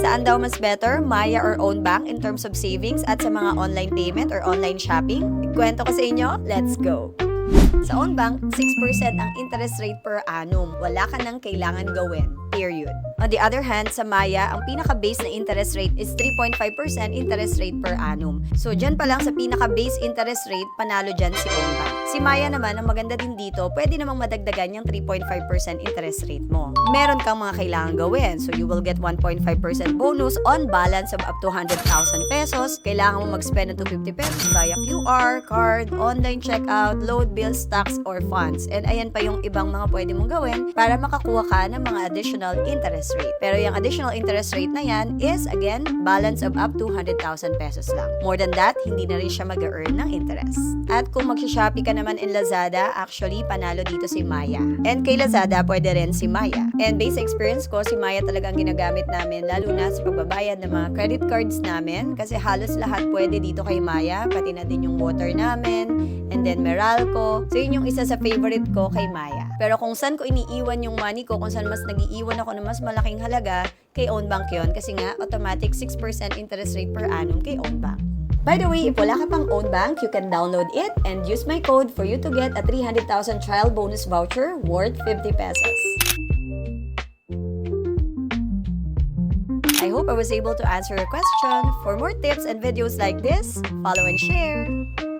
Saan daw mas better, Maya or own bank in terms of savings at sa mga online payment or online shopping? Ikwento ko sa inyo, let's go! Sa own bank, 6% ang interest rate per annum. Wala ka nang kailangan gawin. Period. On the other hand, sa Maya, ang pinaka-base na interest rate is 3.5% interest rate per annum. So, dyan pa lang sa pinaka-base interest rate, panalo dyan si own bank. Si Maya naman, ang maganda din dito, pwede namang madagdagan yung 3.5% interest rate mo. Meron kang mga kailangan gawin. So, you will get 1.5% bonus on balance of up to 100,000 pesos. Kailangan mo mag-spend ng 250 pesos via QR, card, online checkout, load bills, tax, or funds. And ayan pa yung ibang mga pwede mong gawin para makakuha ka ng mga additional interest rate. Pero yung additional interest rate na yan is, again, balance of up to 100,000 pesos lang. More than that, hindi na rin siya mag-earn ng interest. At kung mag-shopee ka naman in Lazada, actually, panalo dito si Maya. And kay Lazada, pwede rin si Maya. And based sa experience ko, si Maya talagang ginagamit namin, lalo na sa pagbabayad ng mga credit cards namin. Kasi halos lahat pwede dito kay Maya, pati na din yung water namin, and then Meralco. So, yun yung isa sa favorite ko kay Maya. Pero kung saan ko iniiwan yung money ko, kung saan mas nag-iiwan ako ng mas malaking halaga, kay own bank yun. Kasi nga, automatic 6% interest rate per annum kay own bank. By the way, if wala ka pang own bank, you can download it and use my code for you to get a 300,000 trial bonus voucher worth 50 pesos. I hope I was able to answer your question. For more tips and videos like this, follow and share.